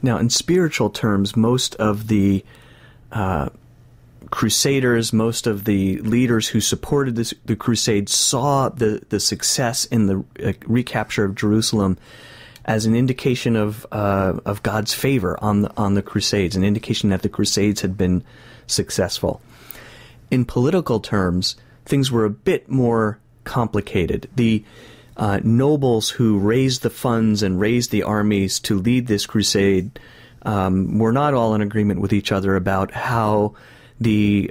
Now, in spiritual terms, most of the Crusaders, most of the leaders who supported the crusade saw the success in the recapture of Jerusalem as an indication of God's favor on the Crusades, an indication that the Crusades had been successful. In political terms, things were a bit more complicated. The nobles who raised the funds and raised the armies to lead this crusade were not all in agreement with each other about how the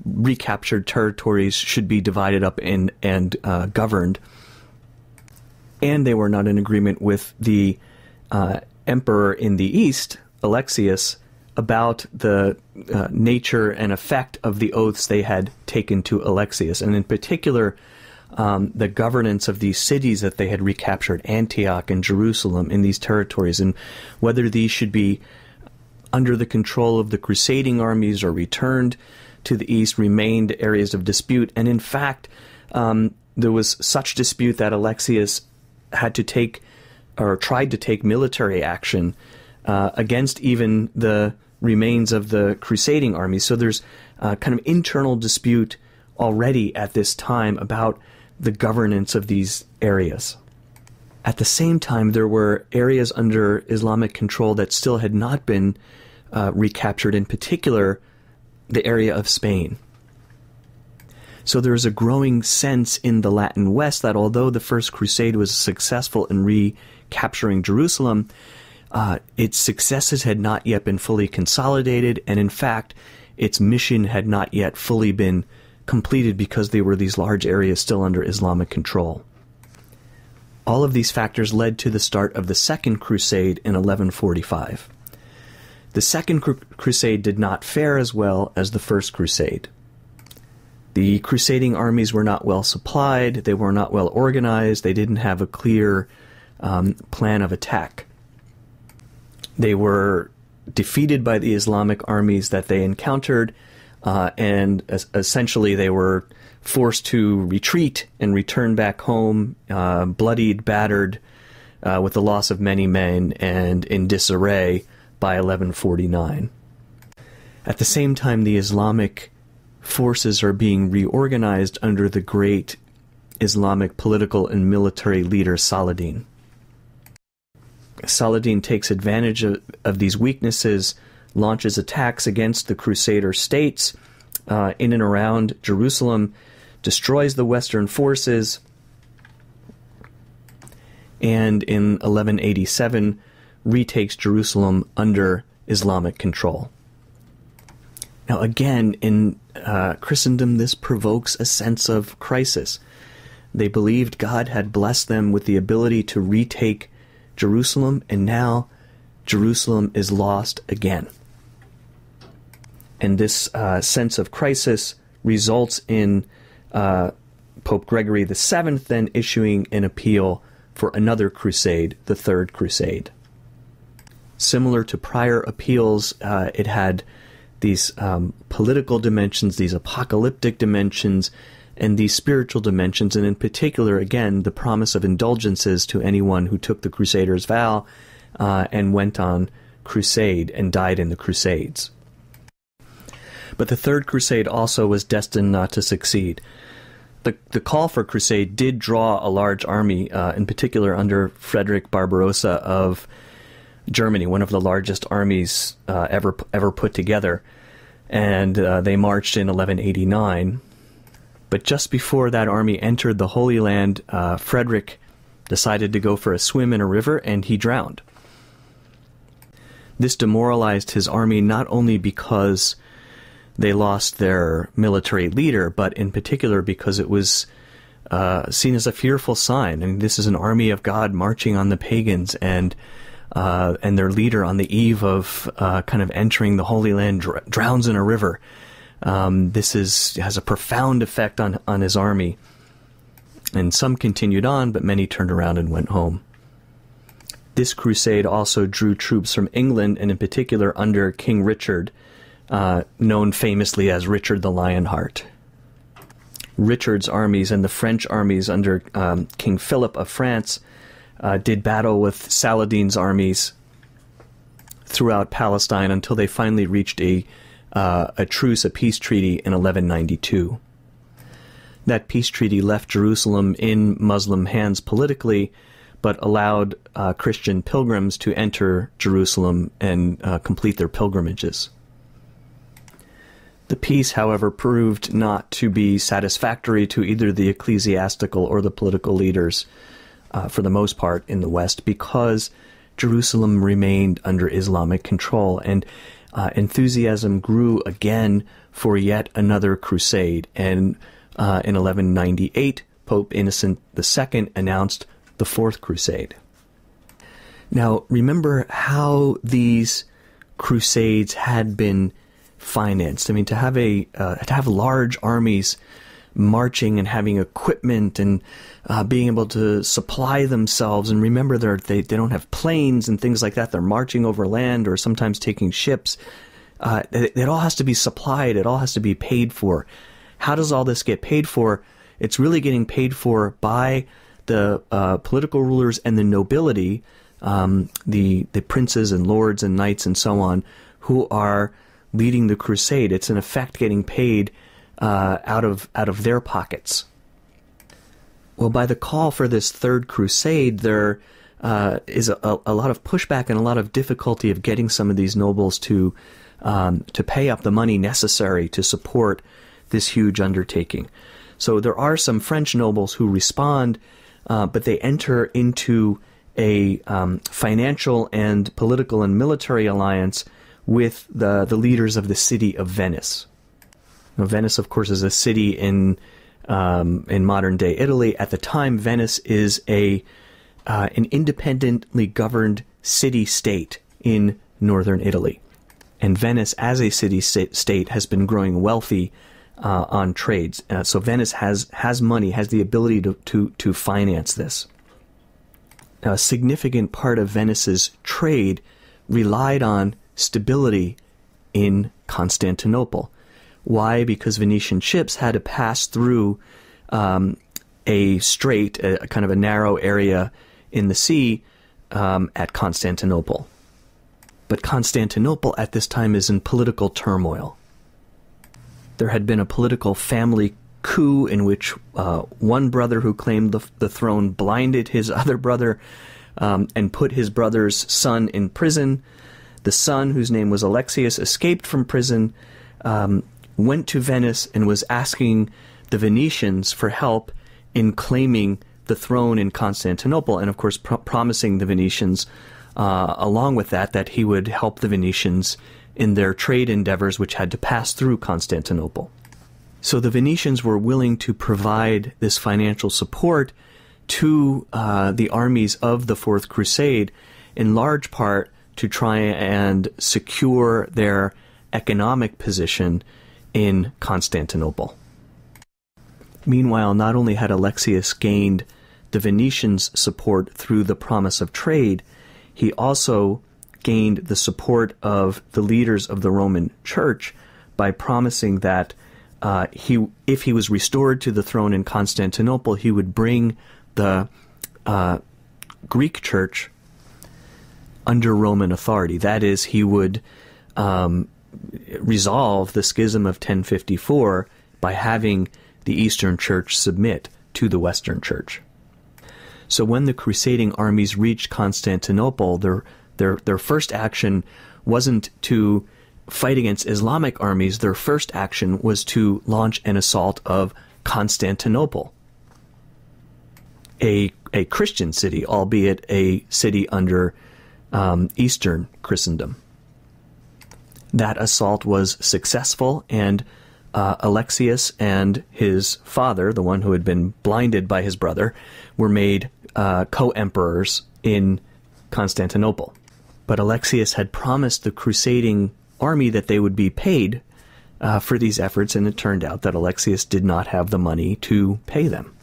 recaptured territories should be divided up and governed. And they were not in agreement with the emperor in the east, Alexius, about the nature and effect of the oaths they had taken to Alexius, and in particular, the governance of these cities that they had recaptured, Antioch and Jerusalem, in these territories, and whether these should be under the control of the crusading armies or returned to the east remained areas of dispute. And in fact, there was such dispute that Alexius had to take, or tried to take, military action against even the remains of the crusading army. So there's kind of internal dispute already at this time about the governance of these areas. At the same time, there were areas under Islamic control that still had not been recaptured, in particular, the area of Spain. So there's a growing sense in the Latin West that although the First Crusade was successful in recapturing Jerusalem, its successes had not yet been fully consolidated, and in fact, its mission had not yet fully been completed because there were these large areas still under Islamic control. All of these factors led to the start of the Second Crusade in 1145. The Second Crusade did not fare as well as the First Crusade. The crusading armies were not well supplied, they were not well organized, they didn't have a clear plan of attack. They were defeated by the Islamic armies that they encountered, and essentially they were forced to retreat and return back home, bloodied, battered, with the loss of many men, and in disarray by 1149. At the same time, the Islamic forces are being reorganized under the great Islamic political and military leader Saladin. Saladin takes advantage of these weaknesses, launches attacks against the Crusader states in and around Jerusalem, destroys the Western forces, and in 1187 retakes Jerusalem under Islamic control. Now again, in Christendom, this provokes a sense of crisis. They believed God had blessed them with the ability to retake Jerusalem, and now Jerusalem is lost again. And this sense of crisis results in Pope Gregory VII then issuing an appeal for another crusade, the Third Crusade. Similar to prior appeals, it had these political dimensions, these apocalyptic dimensions, and these spiritual dimensions, and in particular, again, the promise of indulgences to anyone who took the Crusader's vow and went on crusade and died in the Crusades. But the Third Crusade also was destined not to succeed. The call for crusade did draw a large army, in particular under Frederick Barbarossa of Germany, one of the largest armies ever put together, and they marched in 1189. But just before that army entered the Holy Land, Frederick decided to go for a swim in a river, and he drowned. This demoralized his army not only because they lost their military leader, but in particular because it was seen as a fearful sign. I mean, this is an army of God marching on the pagans, and their leader on the eve of kind of entering the Holy Land drowns in a river. This has a profound effect on his army. And some continued on, but many turned around and went home. This crusade also drew troops from England, and in particular under King Richard, known famously as Richard the Lionheart. Richard's armies and the French armies under King Philip of France did battle with Saladin's armies, throughout Palestine until they finally reached a truce, a peace treaty in 1192. That peace treaty left Jerusalem in Muslim hands politically, but allowed Christian pilgrims to enter Jerusalem and complete their pilgrimages. The peace, however, proved not to be satisfactory to either the ecclesiastical or the political leaders, for the most part, in the West, because Jerusalem remained under Islamic control, and enthusiasm grew again for yet another crusade. And in 1198, Pope Innocent II announced the Fourth Crusade. Now, remember how these crusades had been financed. I mean, to have large armies marching and having equipment and being able to supply themselves. And remember, they don't have planes and things like that. They're marching over land or sometimes taking ships. It all has to be supplied. It all has to be paid for. How does all this get paid for? It's really getting paid for by the political rulers and the nobility, the princes and lords and knights and so on, who are leading the crusade. It's in effect getting paid out of their pockets. Well, by the call for this Third Crusade, there is a lot of pushback and a lot of difficulty of getting some of these nobles to pay up the money necessary to support this huge undertaking. So there are some French nobles who respond, but they enter into a financial and political and military alliance with the leaders of the city of Venice. Now, Venice, of course, is a city in modern-day Italy. At the time, Venice is an independently governed city-state in northern Italy. And Venice, as a city-state, has been growing wealthy on trades. So Venice has money, has the ability to finance this. Now, a significant part of Venice's trade relied on stability in Constantinople. Why? Because Venetian ships had to pass through a strait, a kind of a narrow area in the sea at Constantinople. But Constantinople at this time is in political turmoil. There had been a political family coup in which one brother who claimed the throne blinded his other brother and put his brother's son in prison. The son, whose name was Alexius, escaped from prison, went to Venice, and was asking the Venetians for help in claiming the throne in Constantinople, and of course promising the Venetians, along with that he would help the Venetians in their trade endeavors which had to pass through Constantinople. So the Venetians were willing to provide this financial support to the armies of the Fourth Crusade, in large part to try and secure their economic position in Constantinople. Meanwhile, not only had Alexius gained the Venetians' support through the promise of trade, he also gained the support of the leaders of the Roman Church by promising that if he was restored to the throne in Constantinople, he would bring the Greek Church under Roman authority. That is, he would resolve the schism of 1054 by having the Eastern Church submit to the Western Church. So when the crusading armies reached Constantinople, their first action wasn't to fight against Islamic armies. Their first action was to launch an assault of Constantinople, a Christian city, albeit a city under Eastern Christendom. That assault was successful, and Alexius and his father, the one who had been blinded by his brother, were made co-emperors in Constantinople. But Alexius had promised the crusading army that they would be paid for these efforts, and it turned out that Alexius did not have the money to pay them.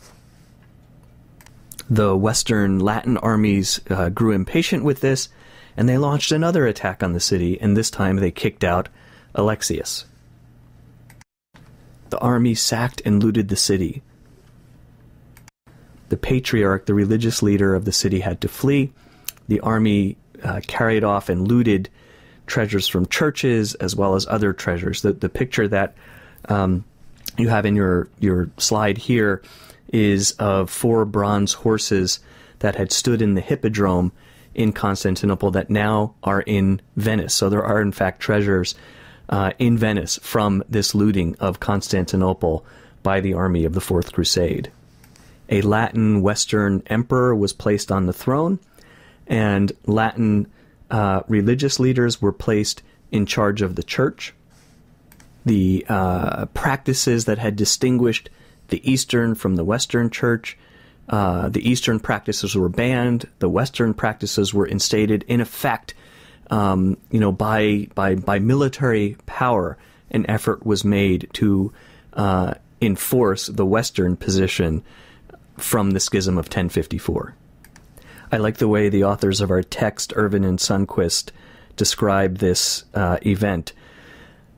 The Western Latin armies grew impatient with this, and they launched another attack on the city, and this time they kicked out Alexius. The army sacked and looted the city. The patriarch, the religious leader of the city, had to flee. The army carried off and looted treasures from churches as well as other treasures. The picture that you have in your slide here is of 4 bronze horses that had stood in the Hippodrome in Constantinople that now are in Venice. So there are, in fact, treasures in Venice from this looting of Constantinople by the army of the Fourth Crusade. A Latin Western emperor was placed on the throne, and Latin religious leaders were placed in charge of the church. The practices that had distinguished the Eastern from the Western church, the Eastern practices were banned, the Western practices were instated. In effect, by military power, an effort was made to enforce the Western position from the Schism of 1054. I like the way the authors of our text, Irvin and Sundquist, describe this event.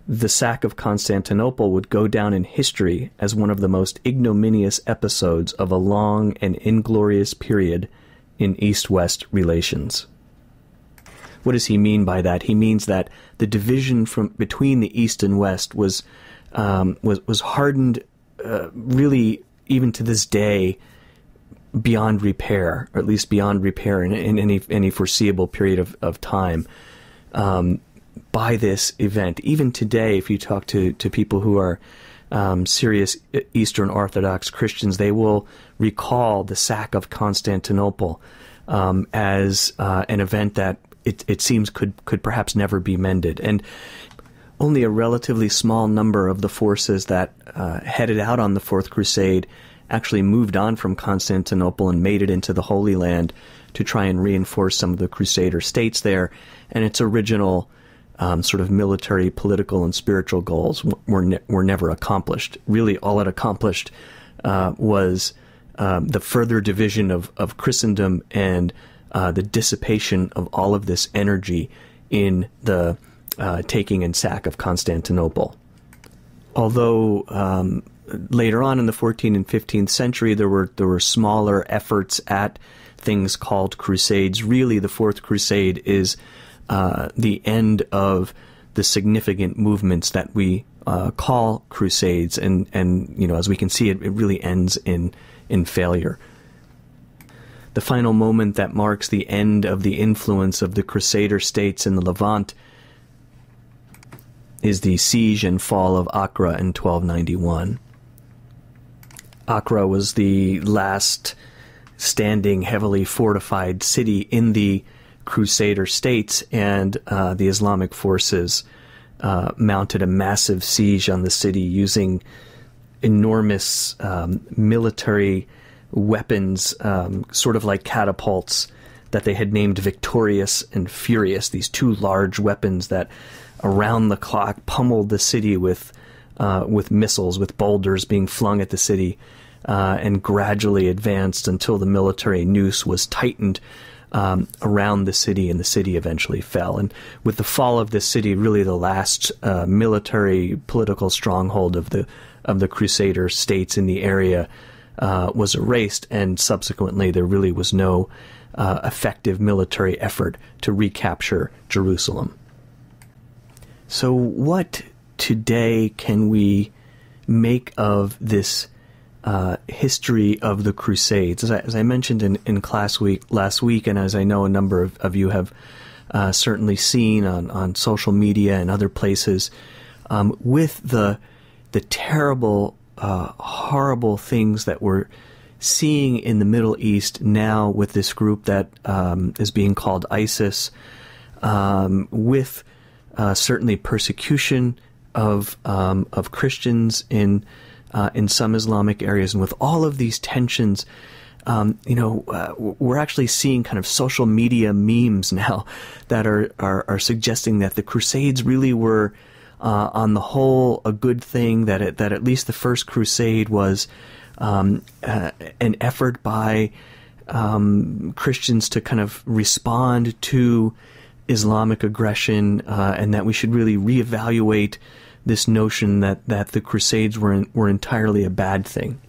The sack of Constantinople would go down in history as one of the most ignominious episodes of a long and inglorious period in East-West relations. What does he mean by that? He means that the division between the East and West was hardened, really, even to this day, beyond repair, or at least beyond repair in any foreseeable period of time, by this event. Even today, if you talk to people who are serious Eastern Orthodox Christians, they will recall the sack of Constantinople as an event that it seems could perhaps never be mended. And only a relatively small number of the forces that headed out on the Fourth Crusade actually moved on from Constantinople and made it into the Holy Land to try and reinforce some of the Crusader states there. And its original sort of military, political, and spiritual goals were never accomplished. Really, all it accomplished was the further division of Christendom and the dissipation of all of this energy in the taking and sack of Constantinople. Although later on in the 14th and 15th century there were smaller efforts at things called crusades, really the Fourth Crusade is the end of the significant movements that we call crusades, and as we can see, it really ends in failure. The final moment that marks the end of the influence of the Crusader states in the Levant is the siege and fall of Acre in 1291. Acre was the last standing, heavily fortified city in the Crusader states, and the Islamic forces mounted a massive siege on the city using enormous military weapons, sort of like catapults, that they had named Victorious and Furious, these 2 large weapons that around the clock pummeled the city with missiles, with boulders being flung at the city, and gradually advanced until the military noose was tightened around the city, and the city eventually fell. And with the fall of this city, really the last military political stronghold of the Crusader states in the area was erased, and subsequently there really was no effective military effort to recapture Jerusalem. So what today can we make of this history of the Crusades? As I mentioned in class last week, and as I know a number of you have certainly seen on social media and other places, with the terrible, horrible things that we're seeing in the Middle East now with this group that is being called ISIS, with certainly persecution of Christians in some Islamic areas, and with all of these tensions, we're actually seeing kind of social media memes now that are suggesting that the Crusades really were, on the whole, a good thing. That at least the First Crusade was an effort by Christians to kind of respond to Islamic aggression, and that we should really reevaluate this notion that the Crusades were entirely a bad thing.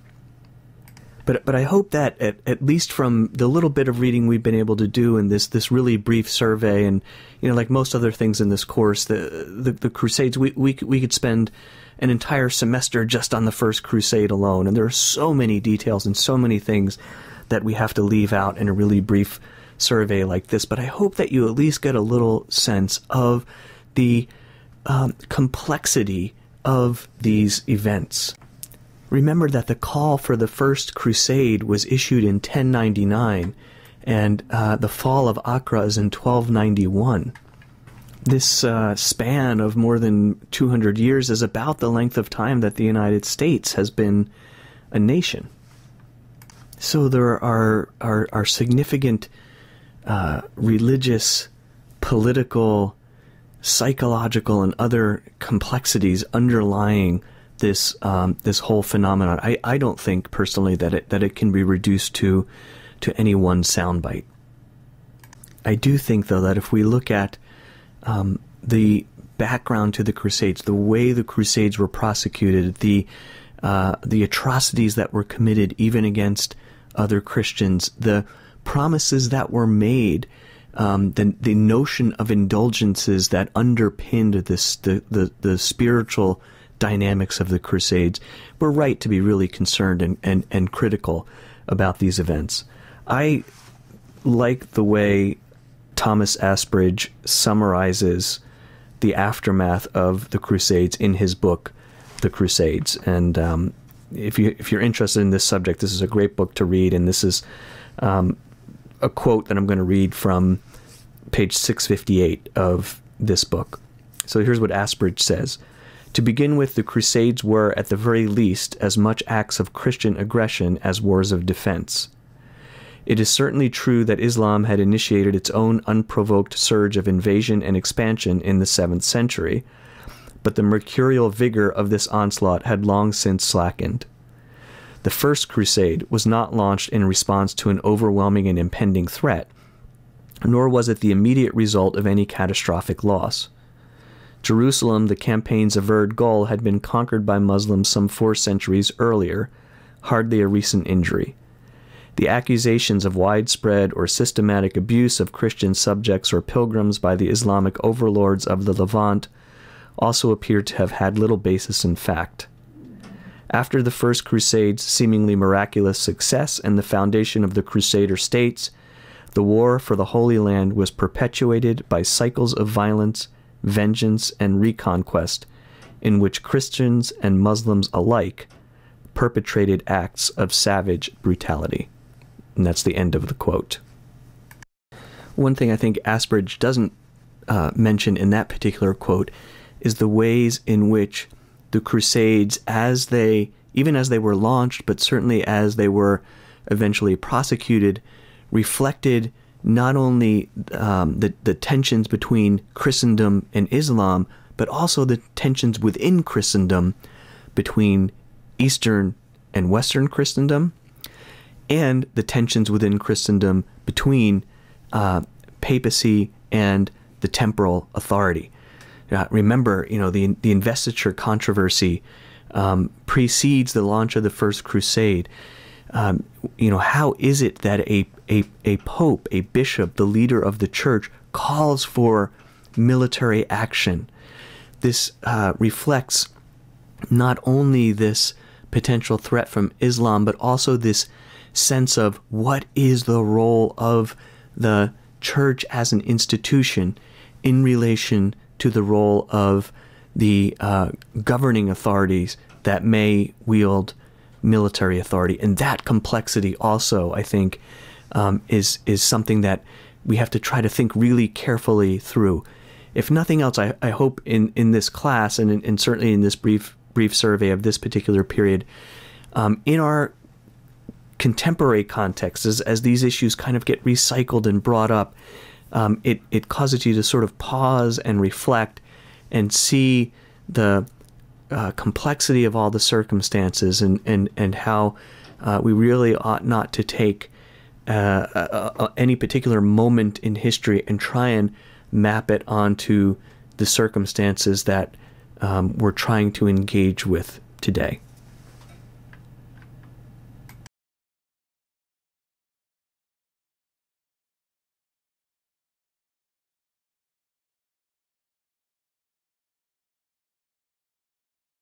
But I hope that at least from the little bit of reading we've been able to do in this really brief survey, and like most other things in this course, the Crusades, we could spend an entire semester just on the First Crusade alone, and there are so many details and so many things that we have to leave out in a really brief survey like this. But I hope that you at least get a little sense of the complexity of these events. Remember that the call for the First Crusade was issued in 1099, and the fall of Acre is in 1291. This span of more than 200 years is about the length of time that the United States has been a nation. So there are significant religious, political, psychological, and other complexities underlying this whole phenomenon. I don't think personally that it can be reduced to any one soundbite. I do think, though, that if we look at the background to the Crusades, the way the Crusades were prosecuted, the atrocities that were committed even against other Christians, the promises that were made, the notion of indulgences that underpinned the spiritual dynamics of the Crusades, we're right to be really concerned and critical about these events. I like the way Thomas Asbridge summarizes the aftermath of the Crusades in his book, The Crusades. And if you're interested in this subject, this is a great book to read. And this is a quote that I'm going to read from page 658 of this book. So here's what Asbridge says. To begin with, the Crusades were, at the very least, as much acts of Christian aggression as wars of defense. It is certainly true that Islam had initiated its own unprovoked surge of invasion and expansion in the 7th century, but the mercurial vigor of this onslaught had long since slackened. The First Crusade was not launched in response to an overwhelming and impending threat, nor was it the immediate result of any catastrophic loss. Jerusalem, the campaign's averred goal, had been conquered by Muslims some 4 centuries earlier, hardly a recent injury. The accusations of widespread or systematic abuse of Christian subjects or pilgrims by the Islamic overlords of the Levant also appear to have had little basis in fact. After the First Crusade's seemingly miraculous success and the foundation of the Crusader states, the war for the Holy Land was perpetuated by cycles of violence, vengeance, and reconquest in which Christians and Muslims alike perpetrated acts of savage brutality. And that's the end of the quote. One thing I think Asbridge doesn't mention in that particular quote is the ways in which the Crusades, even as they were launched, but certainly as they were eventually prosecuted, reflected not only the tensions between Christendom and Islam, but also the tensions within Christendom between Eastern and Western Christendom, and the tensions within Christendom between papacy and the temporal authority. Remember, the investiture controversy precedes the launch of the First Crusade. How is it that a pope, a bishop, the leader of the church, calls for military action? This reflects not only this potential threat from Islam, but also this sense of what is the role of the church as an institution in relation to the role of the governing authorities that may wield military authority. And that complexity also, I think, is something that we have to try to think really carefully through. If nothing else, I hope in this class, and certainly in this brief survey of this particular period, in our contemporary context, as these issues kind of get recycled and brought up, it causes you to sort of pause and reflect and see the complexity of all the circumstances and how we really ought not to take any particular moment in history and try and map it onto the circumstances that we're trying to engage with today.